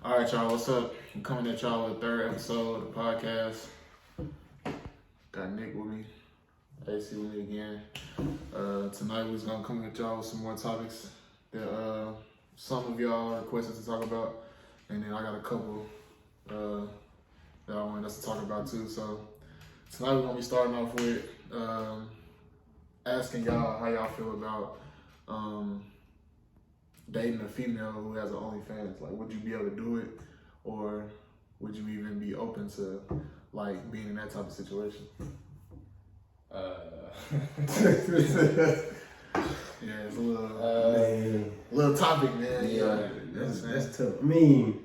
All right, y'all, what's up? I'm coming at y'all with the third episode of the podcast. Got Nick with me, AC with me again. Tonight we're going to come at y'all with some more topics that some of y'all requested to talk about. And then I got a couple that I wanted us to talk about too. So tonight we're going to be starting off with asking y'all how y'all feel about dating a female who has an OnlyFans. Like, would you be able to do it, or would you even be open to like being in that type of situation? Yeah, it's a little topic, man. Yeah, that's tough. I mean,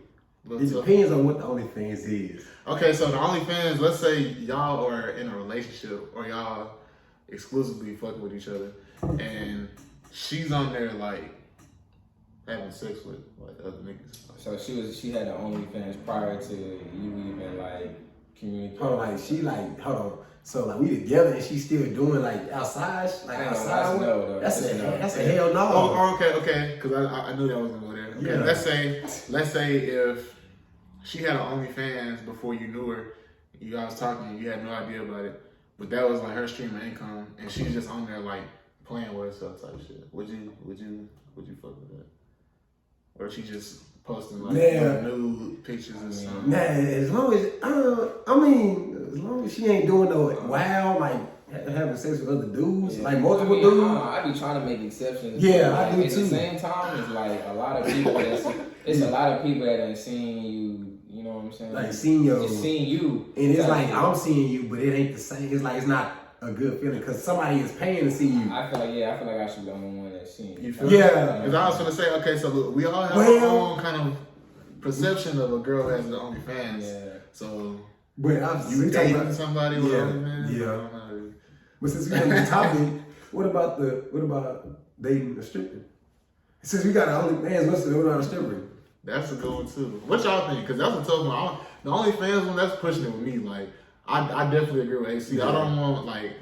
it depends on what the OnlyFans is. Okay, so the OnlyFans, let's say y'all are in a relationship or y'all exclusively fucking with each other, and she's on there like having sex with like other niggas. So she had an OnlyFans prior to you even like communicating. Hold on. So like we together and she's still doing like outside, outside. That's a hell no. Oh, okay. Because I knew that was gonna go there. Okay, yeah. Let's say if she had an OnlyFans before you knew her, you guys talking, you had no idea about it, but that was like her stream of income, and she's just on there like playing with herself type shit. Would you fuck with that? Or she just posting like nude pictures and stuff? Nah, as long as she ain't doing no having sex with other dudes, like multiple dudes. I be trying to make exceptions. Yeah, I do at too. At the same time, it's like a lot of people that done seen you. You know what I'm saying? Like seeing you, and it's like I'm seeing you, but it ain't the same. It's like it's not a good feeling because somebody is paying to see you. I feel like I should be the only one that's seen you. Yeah. Because I was gonna say, okay, so look, we all have our own kind of perception of a girl who has an OnlyFans. Yeah. So, but you dating somebody with OnlyFans? Yeah. But since we have the topic, what about dating a stripper? Since we got an OnlyFans, what's about a stripper? That's a good one too. What y'all think? Because that's a tough one. The OnlyFans one, that's pushing it with me. Like, I definitely agree with AC. Yeah. I don't want, like,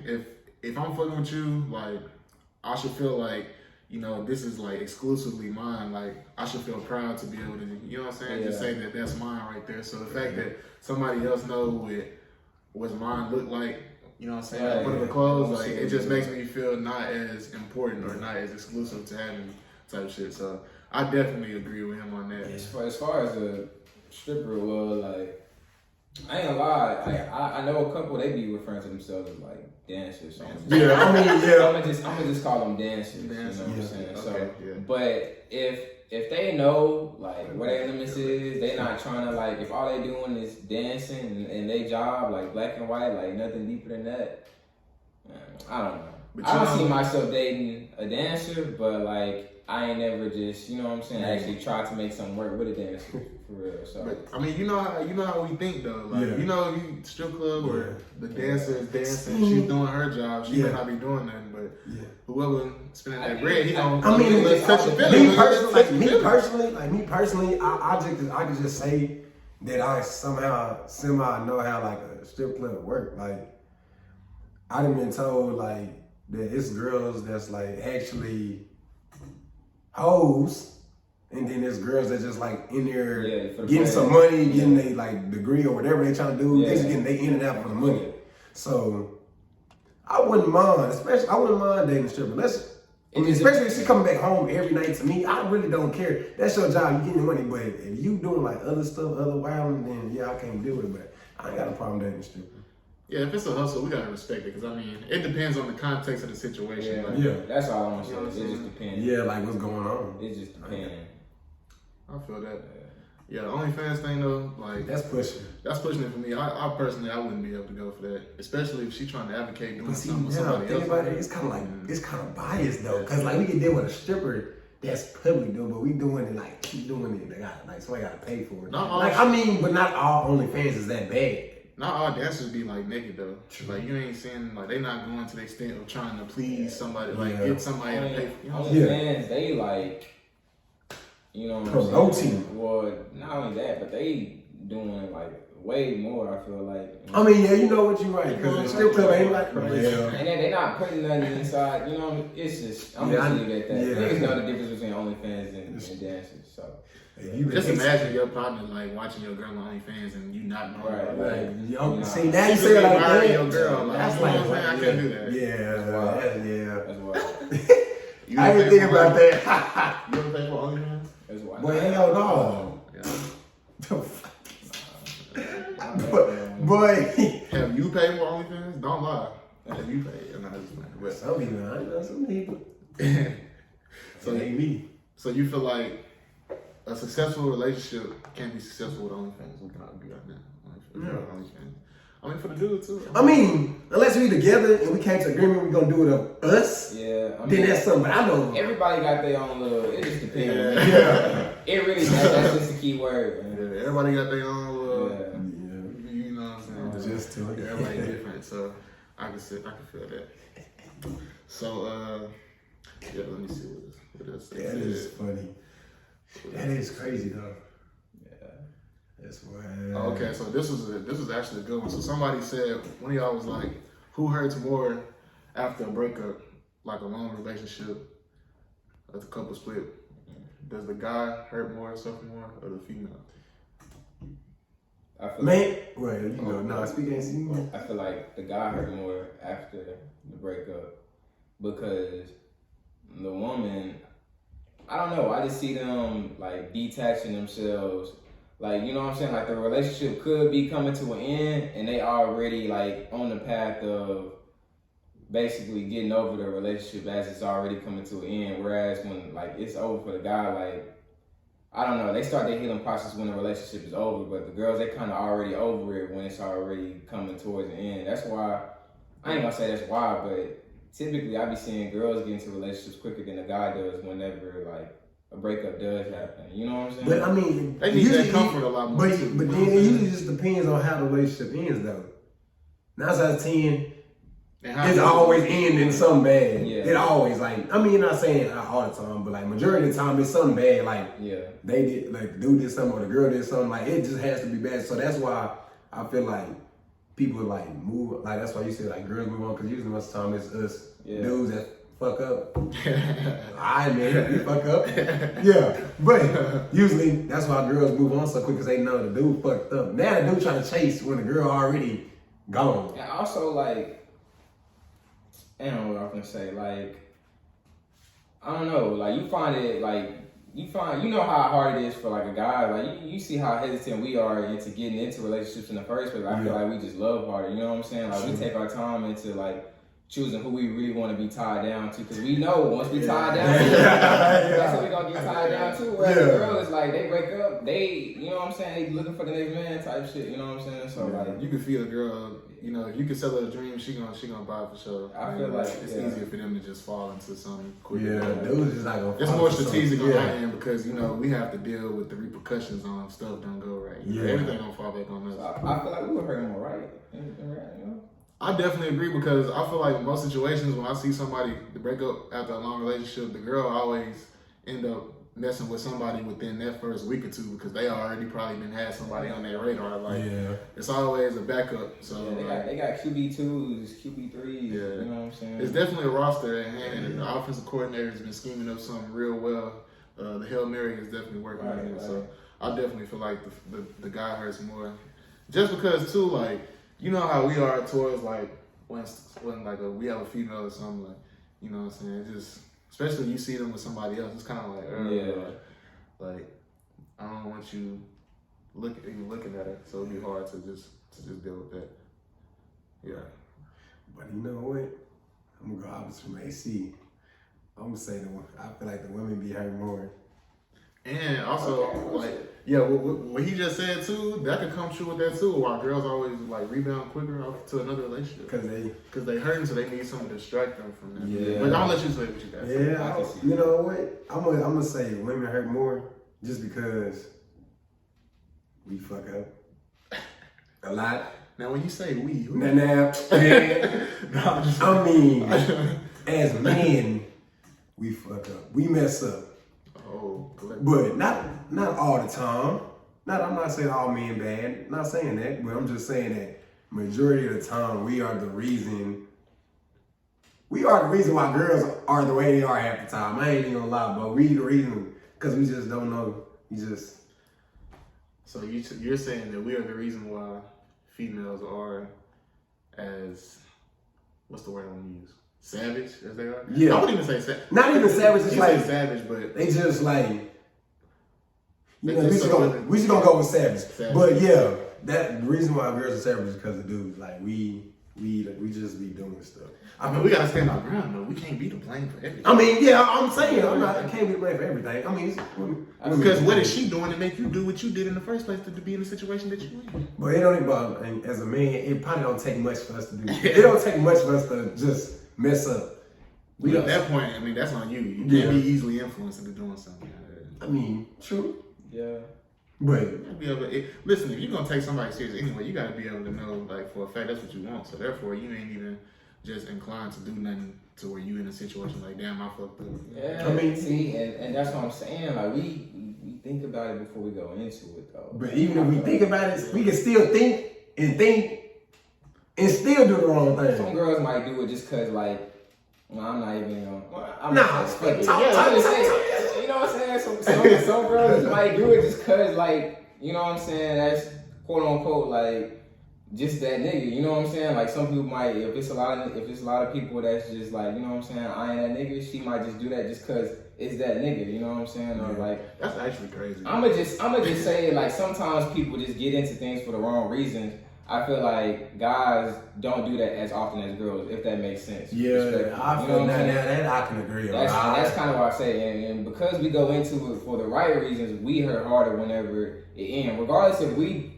if I'm fucking with you, like, I should feel like, you know, this is like exclusively mine. Like, I should feel proud to be able to, you know what I'm saying? Yeah. Just say that that's mine right there. So the fact that somebody else knows what mine look like, you know what I'm saying? I put it in clothes, like, it just makes me feel not as important or not as exclusive to having type shit. So I definitely agree with him on that. As far as a stripper, well, like, I ain't gonna lie, I know a couple, they be referring to themselves as like dancers. So I'm gonna just call them dancers. You know what I'm saying? So, but if they know like what their limits is, they not trying to like, if all they doing is dancing and they job like black and white, like nothing deeper than that, I don't know. I don't see myself dating a dancer, but like I ain't never just, you know what I'm saying, actually try to make something work with a dancer for real. So but, I mean, you know how we think though. Like, you know, if you strip club or the dancer is dancing, she's doing her job. She may not be doing nothing, but whoever spending that bread, he gonna. I mean, let's touch a feeling. Me personally, I can just say that I somehow know how like a strip club work. Like, I done been told like that it's girls that's like actually hoes, and then there's girls that just like in there getting some money, getting they like degree or whatever they trying to do. They just getting they in and out for the money. So I wouldn't mind, dating a stripper. Especially if she coming back home every night to me, I really don't care. That's your job, you getting your money. But if you doing like other stuff, other wilding, then I can't do it. But I ain't got a problem dating a stripper. Yeah, if it's a hustle, we gotta respect it. Because I mean, it depends on the context of the situation. That's all I'm saying. It just depends. Yeah, like what's going on. It just depends. I feel that. Yeah, the OnlyFans thing though, like that's pushing. That's pushing it for me. I personally, I wouldn't be able to go for that, especially if she's trying to advocate doing something with somebody else. About it, it's kind of like it's kind of biased though, because like we can deal with a stripper that's public though, but we doing it like keep doing it. They got like somebody got to pay for it. But not all OnlyFans is that bad. Not all dancers be like naked though. True. Like you ain't seeing like they not going to the extent of trying to please somebody, like get somebody to pay. You know OnlyFans, they like, you know what I'm saying? Well, not only that, but they doing like way more. I feel like. I mean, you know what you're right, because the strip club ain't like and then they not putting nothing inside. You know, it's just I'm gonna leave it at that. Niggas know the difference between OnlyFans and dancers. So Just imagine your partner like watching your girl on OnlyFans and you not knowing. Right. See, now you say it like that. Your girl, like, that's like, I can't do that. Yeah. That's wild. I didn't think about that. You ever pay for OnlyFans? That's wild. Boy, hell no. Boy. Have you paid for OnlyFans? Don't lie. Have you paid? But some people, I know some people. So maybe. So you feel like a successful relationship can't be successful with OnlyFans? We can all agree on that. OnlyFans. I mean, for the dude too. I mean, unless we together and we came to agreement we're gonna do it of us. Yeah. I mean, then that's something. But I know everybody got their own little. It just depends. Yeah. It really that's just the key word. Man. Yeah. Everybody got their own little. Yeah. You know what I'm saying? Just to everybody different, so I can feel that. So yeah, let me see what else. That is funny. That is crazy though. That's why. Oh, okay, so this was actually a good one. So somebody said, one of y'all was like, who hurts more after a breakup, like a long relationship, as a couple split? Does the guy hurt more, suffer more, or the female? I feel I feel like the guy hurt more after the breakup because the woman, I don't know, I just see them like detaching themselves. Like, you know what I'm saying? Like the relationship could be coming to an end and they already like on the path of basically getting over the relationship as it's already coming to an end. Whereas when like it's over for the guy, like, I don't know, they start their healing process when the relationship is over, but the girls, they kind of already over it when it's already coming towards the end. That's why, I ain't gonna say that's why, but typically I be seeing girls get into relationships quicker than the guy does whenever like a breakup does happen. You know what I'm saying? But I mean, they need that comfort a lot more. But then it usually just depends on how the relationship ends though. 9 out of 10, it's always ending something bad. Yeah. It always like, I mean, you're not saying all the time, but like majority of the time it's something bad. Like they did, like the dude did something or the girl did something. Like it just has to be bad. So that's why I feel like people like move. Like that's why you say like girls move on, because usually most of the time it's us dudes that fuck up. I man, you fuck up. Yeah, but usually that's why girls move on so quick, because they know the dude fucked up. Now the dude trying to chase when the girl already gone. And also like, I don't know what I was gonna say. Like, I don't know. Like you find it like you know how hard it is for like a guy. Like you see how hesitant we are into getting into relationships in the first place. I feel like we just love harder. You know what I'm saying? Like we take our time into like choosing who we really want to be tied down to, because we know once we tie down to, that's what we gonna get tied down to. Whereas the girl is like, they break up, they, you know what I'm saying, they looking for the next man type shit, you know what I'm saying? So like, you can feel a girl, you know, if you can sell her a dream, she gonna buy it for sure. I feel like it's easier for them to just fall into something quicker. Dude's just not gonna. It's more strategic on our end, because you know we have to deal with the repercussions on stuff don't go right. Everything gonna fall back on us. I feel like we were hurting more, right? You know? I definitely agree, because I feel like in most situations when I see somebody to break up after a long relationship, the girl always end up messing with somebody within that first week or two, because they already probably been had somebody on their radar. Like it's always a backup. So they got QB2s, QB3s. You know what I'm saying? It's definitely a roster at hand, and the offensive coordinator has been scheming up something real well. The Hail Mary is definitely working on it. So I definitely feel like the guy hurts more, just because too, like, you know how we are towards like when like we have a female or something, like, you know what I'm saying? It just, especially when you see them with somebody else, it's kind of like, like I don't want you looking at it, so it'd be hard to just deal with that. Yeah. But you know what? I'm gonna go opposite from AC. I'm gonna say I feel like the women be hurt more. And also, what he just said too, that could come true with that too. Why girls always like rebound quicker to another relationship? Because they hurting, so they need something to distract them from that. Yeah. But I'll let you say what you got. Yeah, you know what? I'm gonna say women hurt more just because we fuck up a lot. Now, when you say we, I mean, as men, we fuck up. We mess up. Oh, but not all the time. I'm not saying all men bad. Not saying that, but I'm just saying that majority of the time we are the reason why girls are the way they are half the time. I ain't even gonna lie, but we the reason, because we just don't know He just. So you're saying that we are the reason why females are as, what's the word I want to use? Savage as they are? Yeah. I wouldn't even say savage. Not even savage. It's like savage, but they just like. You know, we just so gonna go with savage. Savage. But yeah, the reason why girls are savage is because of dudes. Like we just be doing stuff. I mean, we gotta stand our ground though. We can't be to blame for everything. I mean, yeah, I'm saying I can't be to blame for everything. I mean, because what is she doing to make you do what you did in the first place to be in the situation that you in? But it don't even, and as a man, it probably don't take much for us to do. It don't take much for us to just mess up. At that point, I mean, that's on you. You can't be easily influenced into doing something. I mean, true. Yeah. But you gotta be able to, listen, if you're gonna take somebody serious anyway, you gotta be able to know, like, for a fact that's what you want. So therefore, you ain't even just inclined to do nothing to where you in a situation like, damn, I fucked up. Yeah, I mean, see, and that's what I'm saying. Like, we think about it before we go into it, though. But even if we think about it, we can still think and still do the wrong thing. Some girls might do it just cause, like, well, I'm not even gonna. You know what I'm saying? Some girls might do it just cause, like, you know what I'm saying? That's quote unquote like just that nigga. You know what I'm saying? Like some people might, if it's a lot of people that's just like, you know what I'm saying? I ain't that nigga. She might just do that just cause it's that nigga. You know what I'm saying? Or like that's actually crazy. I'ma just say like sometimes people just get into things for the wrong reasons. I feel like guys don't do that as often as girls, if that makes sense. Yeah, I feel that I can agree. That's kind of what I say, and because we go into it for the right reasons, we hurt harder whenever it ends. Regardless if we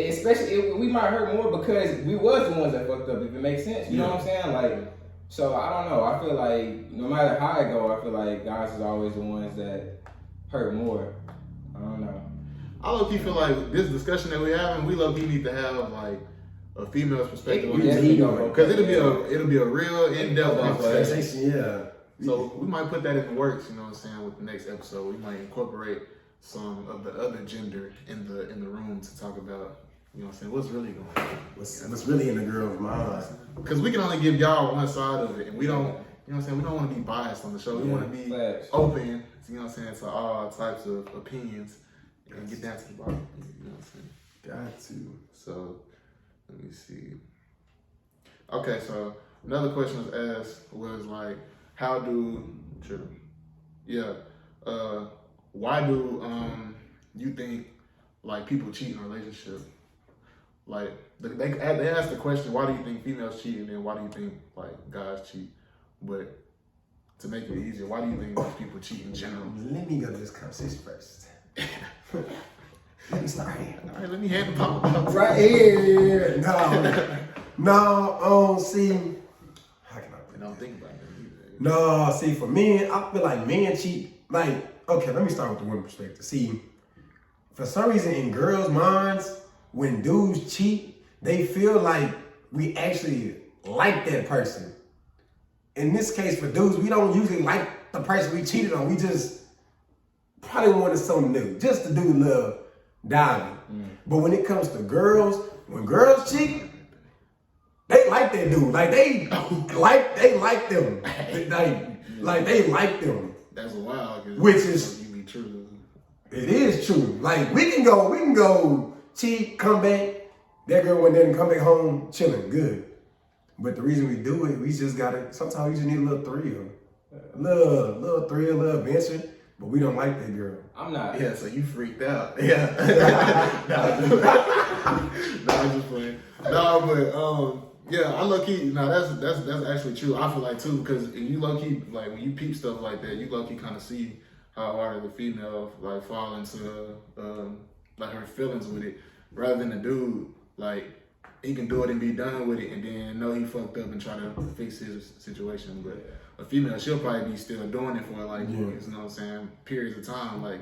especially we might hurt more because we was the ones that fucked up. If it makes sense, you know what I'm saying? Like, so I don't know. I feel like no matter how I go, I feel like guys is always the ones that hurt more. I don't know. I low-key feel like this discussion that we're having, we low-key need to have like a female's perspective on this because it'll be a real in-depth conversation. Yeah. So we might put that in the works. You know what I'm saying? With the next episode, we might incorporate some of the other gender in the room to talk about. You know what I'm saying? What's really going on? What's really in the girl's mind? Because we can only give y'all one side of it, and we don't. You know what I'm saying? We don't want to be biased on the show. We want to be open. You know what I'm saying? To all types of opinions. And get down to the bottom. You know what I'm saying? Got to. So, let me see. Okay, so another question was asked was like, why do you think like people cheat in a relationship? Like they asked the question, why do you think females cheat, and then why do you think like guys cheat? But to make it easier, why do you think people cheat in general? Let me go to this conversation first. Let me start here. All right, let me hand the pop right here. No. See, how can I? Don't think about that either. No, see, for men, I feel like men cheat. Like, okay, let me start with the women perspective. See, for some reason, in girls' minds, when dudes cheat, they feel like we actually like that person. In this case, for dudes, we don't usually like the person we cheated on. We just probably wanted something new, just to do the love diving. But when it comes to girls, when girls cheat, they like that dude. Like they like them. Like they like them. That's wild. Which is true. It is true. Like we can go cheat, come back. That girl went there and come back home chilling, good. But the reason we do it, we just gotta. Sometimes we just need a little thrill, little thrill, little adventure. But we don't like that girl. I'm not. Yeah, so you freaked out. Yeah. I'm just playing. I low key. No, that's actually true. I feel like too, because you low key like when you peep stuff like that, you low key kind of see how hard the female like fall into like her feelings with it, rather than the dude like he can do it and be done with it, and then know he fucked up and try to fix his situation, but. A female, she'll probably be still doing it for like, you know what I'm saying, periods of time. Like,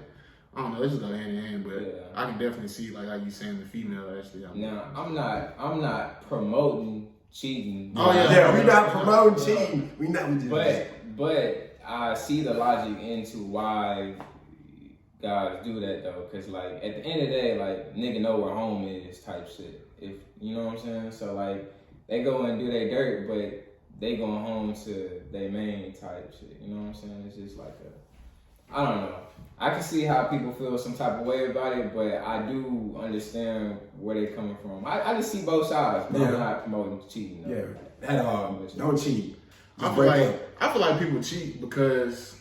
I don't know, let's just go hand in hand, but I can definitely see like how you saying the female actually. Now, I'm not promoting cheating. Oh yeah, we not promoting cheating. We just. But I see the logic into why guys do that though, cause like at the end of the day, like nigga know where home is type shit. If you know what I'm saying, so like they go and do their dirt, but they going home to their main type shit. You know what I'm saying? It's just like I don't know. I can see how people feel some type of way about it, but I do understand where they're coming from. I just see both sides, but I'm not promoting cheating. Yeah, at all. Don't cheat. I feel like people cheat because,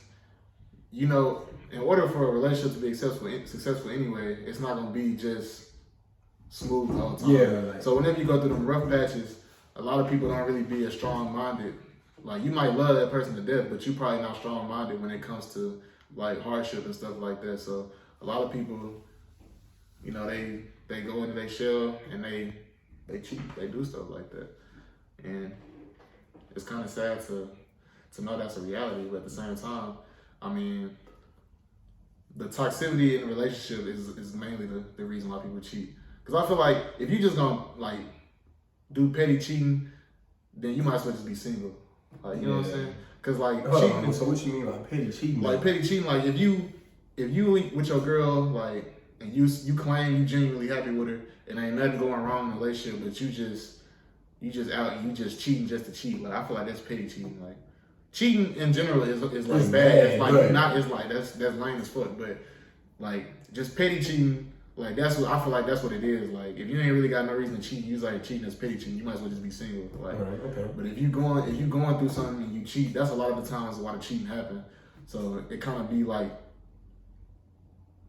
you know, in order for a relationship to be successful anyway, it's not gonna be just smooth all the time. Yeah. Like, so whenever you go through them rough patches, a lot of people don't really be as strong-minded. Like, you might love that person to death, but you probably not strong-minded when it comes to like hardship and stuff like that. So a lot of people, you know, they go into their shell and they cheat, they do stuff like that, and it's kind of sad to know that's a reality. But at the same time, I mean, the toxicity in a relationship is mainly the reason why people cheat. Because I feel like if you just gonna like do petty cheating, then you might as well just be single. Like, you know what I'm saying? Because like cheating. So what you mean like petty cheating? Like petty cheating, like if you with your girl, like, and you claim you genuinely happy with her and ain't nothing going wrong in the relationship, but you just cheating just to cheat. Like, I feel like that's petty cheating. Like, cheating in general is like it's bad. It's like right. not. It's like that's lame as fuck. But like just petty cheating, like that's what I feel like. That's what it is. Like, if you ain't really got no reason to cheat, you like cheating as petty cheating. You might as well just be single. Like, right, okay. But if you going through something and you cheat, that's a lot of the times why the cheating happen. So it kind of be like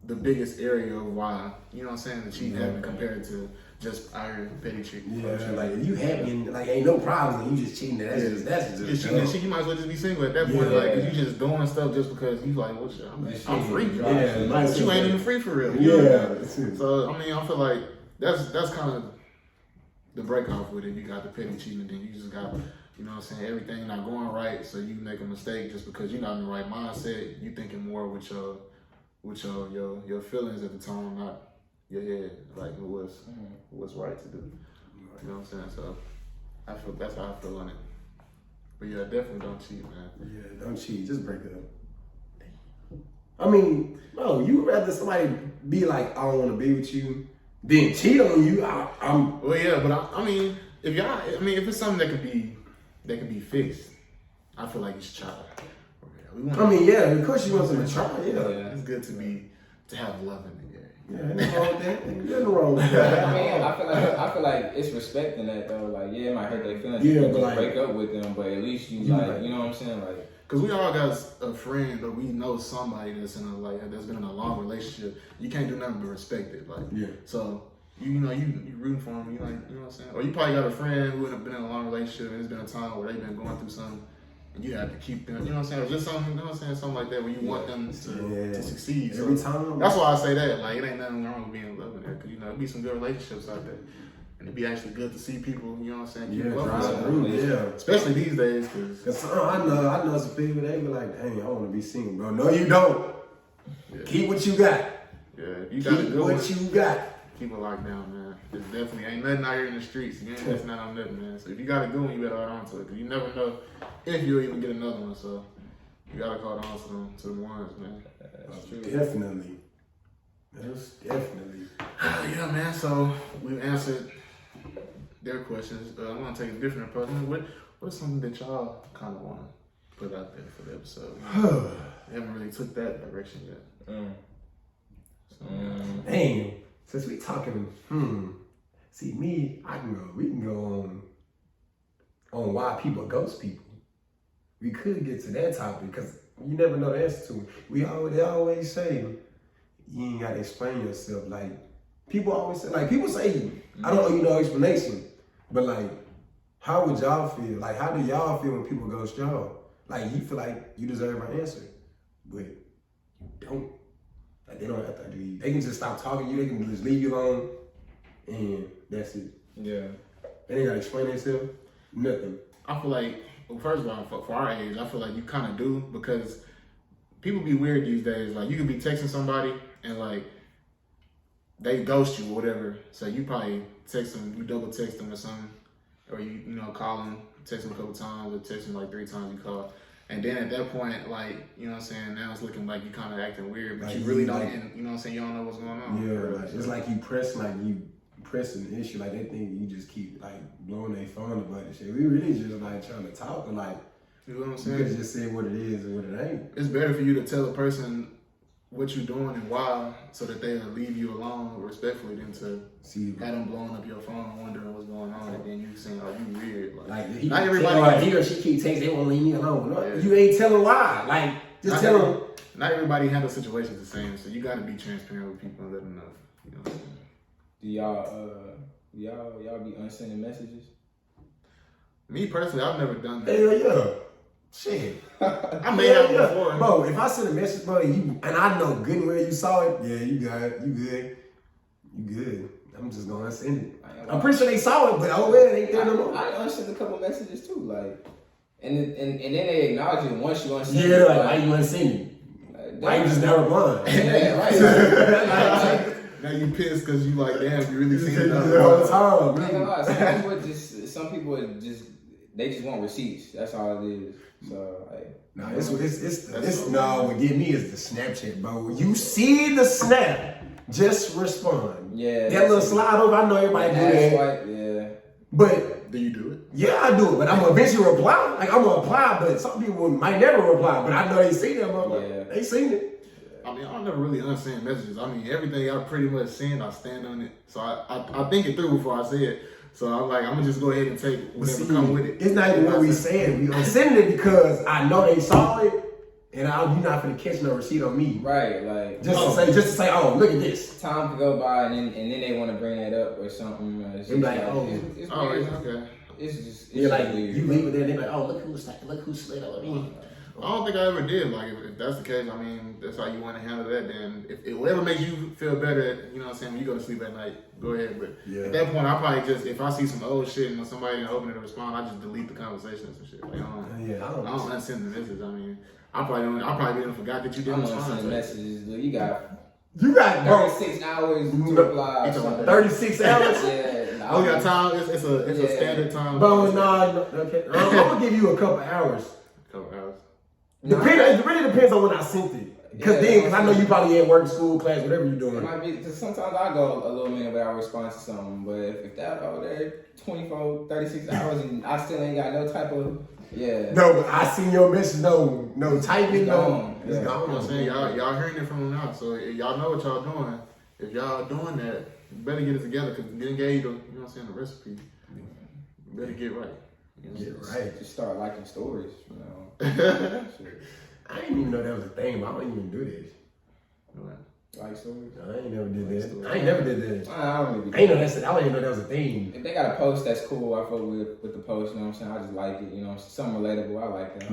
the biggest area of why, you know what I'm saying, the cheating happen compared to just our petty cheating. Yeah, like if you happy and like ain't no problems and you just cheating, that's just cheating and shit. You might as well just be single at that point. Like, if you just doing stuff just because you like, well, shit, I'm free. Yeah, but you ain't even free for real. Yeah. So I mean, I feel like that's kind of the break off with it. You got the petty cheating, and then you just got, you know what I'm saying, everything not going right, so you make a mistake just because you're not in the right mindset. You thinking more with your feelings at the time, not your head, like what's right to do. You know what I'm saying? So I feel that's how I feel on it. But yeah, definitely don't cheat, man. Yeah, don't cheat. Just break it up. I mean, no, you rather somebody be like, I don't want to be with you, than cheat on you. Well, yeah, but I mean, if it's something that could be fixed, I feel like you should try. Of course you want them to try. Yeah, it's good to have love in the game. Yeah, ain't nothing wrong with that. Ain't nothing wrong with that. I mean, I feel like it's respecting that though. Like, yeah, it might hurt their feelings. Yeah, you but just like, break up with them, but at least you like, you know what I'm saying, like. Cause we all got a friend or we know somebody that's that's been in a long relationship. You can't do nothing but respect it. Like, yeah. So you rooting for them. You like, you know what I'm saying? Or you probably got a friend who have been in a long relationship and it's been a time where they've been going through something. And you have to keep them, you know what I'm saying? Or just something, you know what I'm saying? Something like that where you want them to succeed. Every so time. That's why I say that. Like, it ain't nothing wrong with being in love with that. Because, you know, it'd be some good relationships out there. And it'd be actually good to see people, you know what I'm saying? Keep love. Especially these days. Cause I know some people, they be like, dang, I want to be single, bro. No, you don't. Yeah. Keep what you got. Yeah, you got to keep what you got. Keep it locked down, man. There's definitely ain't nothing out here in the streets. You ain't missing out on nothing, man. So if you got a good one, you better hold on to it. Because you never know if you'll even get another one. So you got to hold on to the ones, man. That's true. Definitely. That's definitely. Yeah, man. So we've answered their questions. I want to take a different approach. What's something that y'all kind of want to put out there for the episode? We haven't really took that direction yet. Dang. Since we talking, see me, we can go on why people ghost people. We could get to that topic because you never know the answer to it. They always say you ain't gotta explain yourself. Like people say, I don't owe you no explanation, but like, how would y'all feel? Like, how do y'all feel when people ghost y'all? Like, you feel like you deserve an answer, but you don't. Like, they don't have to do. They can just stop talking to you. They can just leave you alone, and that's it. Yeah. They ain't gotta explain themselves. Nothing. I feel like, well, first of all, for our age, I feel like you kind of do because people be weird these days. Like, you could be texting somebody and like they ghost you or whatever. So you probably text them, you double text them or something, or you call them, text them a couple times, or text them like 3 times you call. And then at that point, like, you know what I'm saying, now it's looking like you kind of acting weird, but like you really don't, you know what I'm saying, you don't know what's going on. Yeah, like, it's like you pressing the issue, like they think you just keep like blowing their phone about this shit. We really just like trying to talk, but like, you know what I'm saying? You could just say what it is and what it ain't. It's better for you to tell a person what you're doing and why, so that they'll leave you alone respectfully, than to have them blowing up your phone wondering what's going on, and then you saying, "Oh, you weird." He not everybody. He or she keep texting, they won't leave me alone. No, you ain't telling why. Like, just tell them. Not everybody handles situations the same, so you got to be transparent with people and let them know. You know what I'm saying? Do y'all be unsending messages? Me personally, I've never done that. Hell yeah. Shit. I may have before. Bro, if I send a message, bro, and I know good and well you saw it, yeah, you got it. You good. You good. I'm just gonna unsend it. I'm pretty sure they saw it, but oh well, they ain't there no more. I unsent a couple messages too, like, and then they acknowledge it once you unsend it. Yeah, like, why you unsend it? Why you just never replying? Yeah, right. Now you pissed because you like, damn, you really seen it all the time. Really. Some people they just want receipts. That's all it is. So no, what get me is the Snapchat, bro. You see the snap, just respond. Yeah. That little slide over, I know everybody do that. Yeah. But do you do it? Yeah, I do it, but I'm gonna eventually reply. Like, I'm gonna reply, but some people might never reply. But I know they see them. They seen it. I mean, I never really unsend messages. I mean, everything I pretty much send, I stand on it. So I think it through before I say it. So I'm like, I'm gonna just go ahead and take whatever come with it. It's not even what we saying. We unsending it because I know they saw it, and you're not gonna catch no receipt on me. Right, like just to say, oh, look at this. Time could go by, and then they want to bring that up or something. It's like, it's okay. It's just like weird. You leave it there, they're like, oh, look who slid on me. I don't think I ever did. Like, if that's the case, I mean, that's how you want to handle that. Then, if whatever makes you feel better, you know what I'm saying, when you go to sleep at night, go ahead. But at that point, I probably just, if I see some old shit and somebody didn't open it to respond, I just delete the conversation and some shit. Like, I don't unsend the message. I mean, I probably didn't forgot that you didn't respond. Unsend messages. You got 36 hours to reply. 36 hours? Yeah. Oh, you got time? It's a standard time. Bro, no, okay. I'm gonna give you a couple hours. It really depends on when I sent it. Because I know you probably at work, school, class, whatever you're doing. It might be, because sometimes I go a little minute without responding to something, but if that over there 24, 36 hours and I still ain't got no type of, No, but I seen your message, no typing, no. It's gone. You know what I'm saying? Y'all hearing it from them now, so y'all know what y'all doing. If y'all doing that, you better get it together, because you gave the, you know what I'm saying, the recipe. You better get right. Right. Just start liking stories, you know. I didn't even know that was a thing, but I don't even do this. What? Like stories? I ain't never did that. I ain't never did that. I don't even I don't even know that was a thing. If they got a post that's cool, I fuck with the post, you know what I'm saying? I just like it, you know, something relatable, I like that.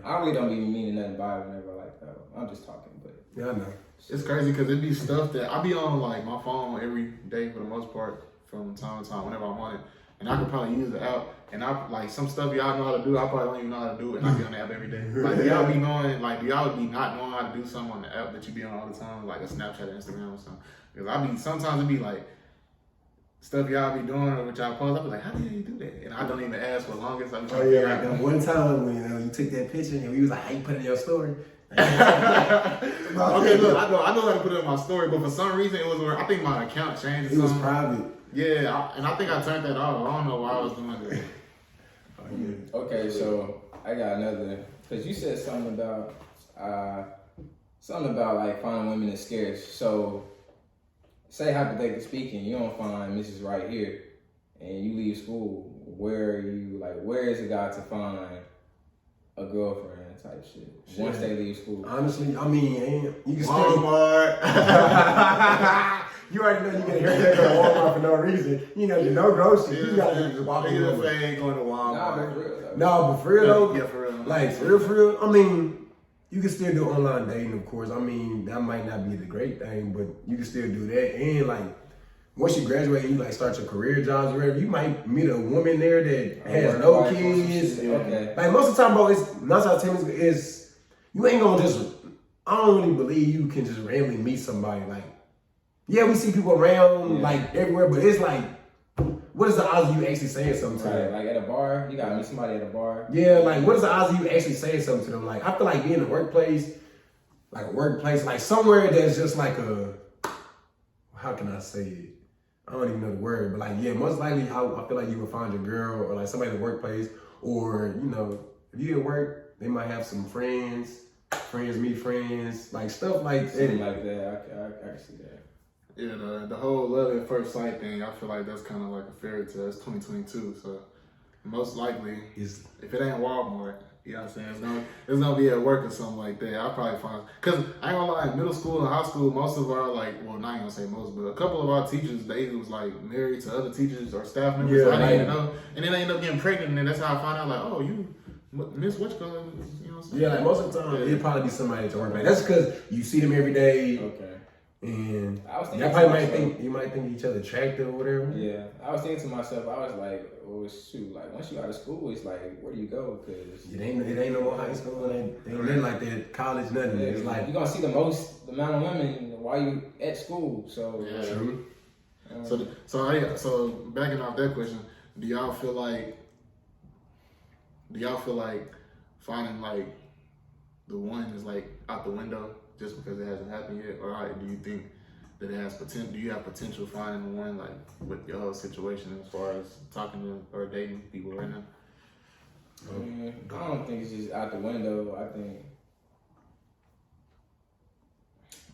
I really don't be meaning nothing by it whenever I like that. I'm just talking, but. Yeah, I know. It's crazy because it be stuff that I be on like my phone every day for the most part from time to time whenever I want it. And I could probably use the app, and I like some stuff y'all know how to do. I probably don't even know how to do it, and I be on the app every day. Like, do y'all be knowing? Like, do y'all be not knowing how to do something on the app that you be on all the time, like a Snapchat, or Instagram, or something? Because sometimes it be like stuff y'all be doing or what y'all post. I be like, how the hell you do that? And I don't even ask for longest. I'm trying to figure out. That one time when you took that picture and you was like, how you put it in your story? Okay, look, I know how to put it in my story, but for some reason it was where I think my account changed. It was private. Yeah, and I think I turned that off. I don't know why I was doing that. Okay, so I got another, because you said something about like finding women is scarce. So say hypothetically speaking, you don't find Mrs. Right here, and you leave school. Where is a guy to find a girlfriend type shit once they leave school? Honestly, I mean, you can Walmart. You already know you can hear that go to Walmart for no reason. You know, no groceries. You gotta just walk in. Ain't going to Walmart. Nah, but for real though. Yeah, for real. Like for real. I mean, you can still do online dating, of course. I mean, that might not be the great thing, but you can still do that. And like, once you graduate, you like start your career jobs or whatever. You might meet a woman there that has no kids. Okay. Like most of the time, bro, is you ain't gonna just. I don't really believe you can just randomly meet somebody like. Yeah, we see people around like everywhere, but it's like, what is the odds of you actually saying something to them? Like at a bar, you gotta meet somebody at a bar. Yeah, like what is the odds of you actually saying something to them? Like I feel like being in a workplace, like somewhere that's just like how can I say it? I don't even know the word, but like most likely I feel like you will find your girl or like somebody in the workplace, or you know, if you at work, they might have some friends. friends meet friends, like stuff like Something that. like that. I can see that. Yeah, the whole love at first sight thing, I feel like that's kind of like a fairy tale. It's 2022, so most likely, if it ain't Walmart, you know what I'm saying, it's gonna be at work or something like that. I'll probably find, cause I ain't gonna lie, in middle school and high school, most of our not even gonna say most, but a couple of our teachers, they was like married to other teachers or staff members. Yeah, I didn't even know, and then they end up getting pregnant, and then that's how I found out, like, oh, you Miss what's going, you know what I'm saying? Yeah, like most of the time, it'd probably be somebody at your work. Like, that's because you see them every day. Okay. And I was y'all probably might think each other attractive or whatever. Yeah, I was thinking to myself, I was like, oh shoot, like once you out of school, it's like, where do you go? Cause it ain't no more high school. It ain't nothing like that. College, nothing. Yeah, it's like you're gonna see the amount of women while you at school. So yeah. True. So backing off that question, do y'all feel like finding like the one is like out the window just because it hasn't happened yet, or do you think that it has potential? Do you have potential finding one like with your whole situation as far as talking to or dating people right now? I don't think it's just out the window.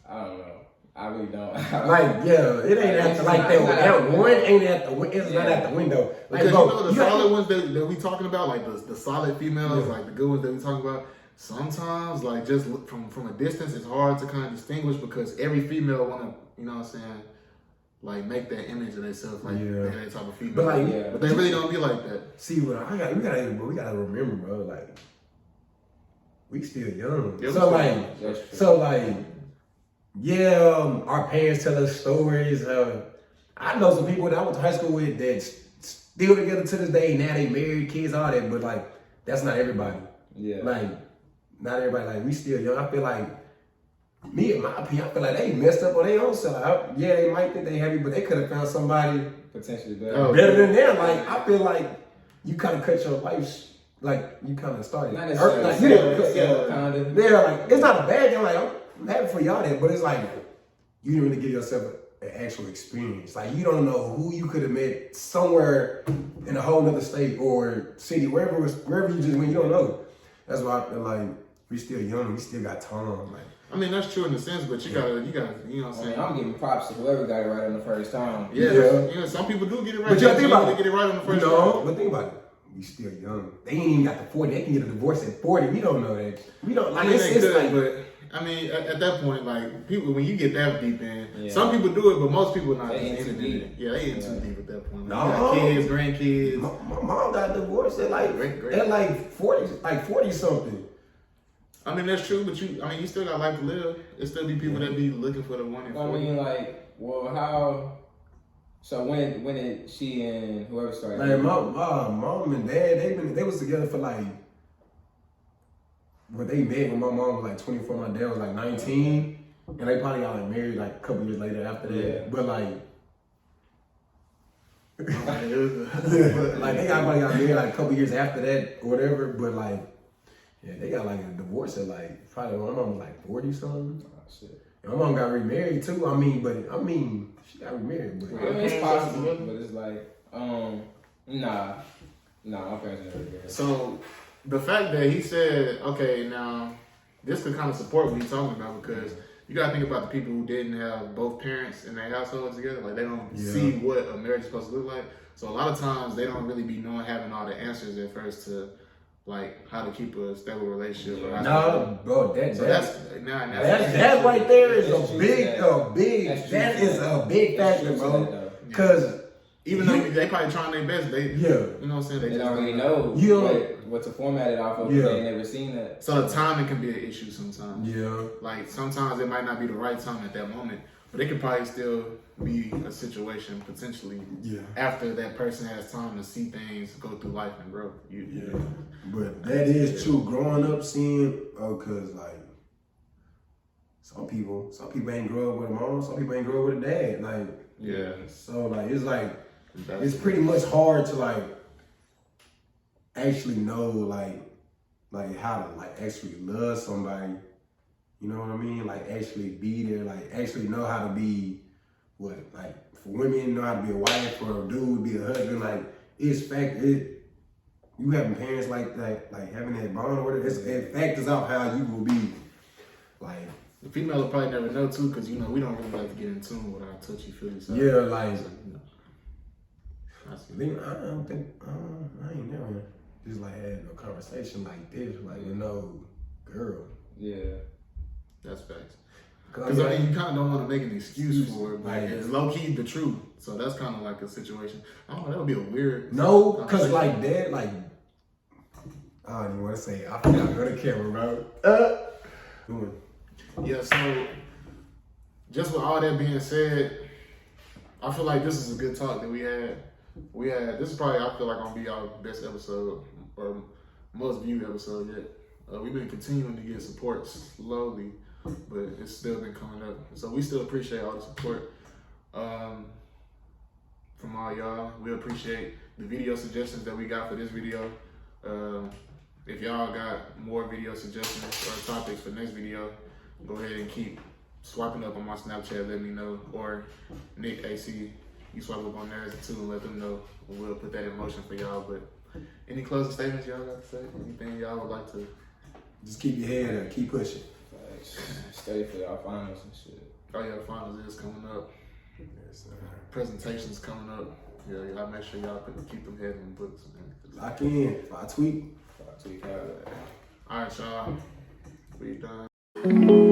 I don't know. I really don't. It ain't at the that one ain't at the it's not at the window. Like, because the solid ones that we talking about, like the solid females, like the good ones that we talking about. Sometimes, like just from a distance, it's hard to kind of distinguish because every female wanna, you know what I'm saying, like make that image of themselves, like they're that type of female. But they really don't be like that. See, what we gotta remember, bro. Like we still young, our parents tell us stories. I know some people that I went to high school with that still together to this day. Now they married, kids, all that. But like that's not everybody. Yeah. Like. Not everybody, like, we still young. I feel like, me, in my opinion, I feel like they messed up on their own self. Yeah, they might think they heavy, but they could have found somebody potentially better than them. Like, I feel like you kind of cut your life, like, you kind of started. Not necessarily. Kind of. Yeah, like, it's not a bad thing. Like, I'm happy for y'all there, but it's like, you didn't really give yourself an actual experience. Like, you don't know who you could have met somewhere in a whole other state or city, wherever you just went, you don't know. That's why I feel like, we still young, we still got time. Like, I mean, that's true in a sense, but you gotta, you know what I'm saying? I'm giving props to whoever got it right on the first time. Yeah. Some people do get it right. But you think about it. Get it right on the first time. But think about it. We still young. They ain't even got to 40. They can get a divorce at 40. We don't know that. We don't. Like, I mean, at that point, like people, when you get that deep in, some people do it, but most people not. They ain't too deep. Yeah, they ain't too deep at that point. No, you got kids, grandkids. My mom got divorced at like 40 something. I mean, that's true, but you still got life to live. There still be people that be looking for the one in 40. I mean, like, well, how? So when did she and whoever started? Like my mom and dad, they was together for like. When they met, when my mom was like 24, my dad was like 19, and they probably got like married like a couple years later after that. Yeah. But like, like they probably got married like a couple years after that or whatever. But like. Yeah, they got like a divorce at like, probably my mom was like 40 something. Oh, shit. And my mom got remarried too. I mean, she got remarried. But I mean, it's possible, but it's like, nah, my parents never remarried. So, the fact that he said, okay, now, this could kind of support what he's talking about because you gotta think about the people who didn't have both parents in their household together. Like, they don't see what a marriage is supposed to look like. So, a lot of times, they don't really be having all the answers at first to like how to keep a stable relationship. No, bro, that's right there is a big factor, bro. Because even though they probably trying their best, you know what I'm saying? They don't really know what to format it off of. They ain't never seen that. So the timing can be an issue sometimes. Yeah. Like sometimes it might not be the right time at that moment, but it could probably still be a situation potentially after that person has time to see things go through life and grow. But that is true. Growing up, seeing, cause like some people ain't grow up with a mom, some people ain't grow up with a dad. Like, so like it's like it's pretty much hard to like actually know like how to like actually love somebody. You know what I mean? Like actually be there, like actually know how to be like for women know how to be a wife, for a dude be a husband. Like you having parents like that, like having that bond with it, it factors out how you will be Like the female will probably never know too, because you know we don't really like to get in tune with our touchy feely side. Yeah, like so, you know, I ain't never just like had no conversation like this, like with no girl. Yeah, that's facts. Because I mean, you kind of don't want to make an excuse for it, but like, it's low key the truth. So that's kind of like a situation. I don't know. That would be a weird. No, because like that, like I don't even want to say it. I forgot to go to camera, bro. Yeah. So just with all that being said, I feel like this is a good talk that we had. This is probably, I feel like, gonna be our best episode or most viewed episode yet. We've been continuing to get support slowly, but it's still been coming up. So we still appreciate all the support from all y'all. We appreciate the video suggestions that we got for this video. If y'all got more video suggestions or topics for next video, go ahead and keep swiping up on my Snapchat, let me know, or Nick AC, you swipe up on theirs too and let them know. We'll put that in motion for y'all. But any closing statements y'all got to say? Anything y'all would like to? Just keep your head up, keep pushing. Study for y'all finals and shit. Oh yeah, finals is coming up. Yes, Presentations coming up. Yeah, y'all make sure y'all keep them heads in the books. Man. Lock in. 5 tweet. Tweak out. All right, y'all. We done.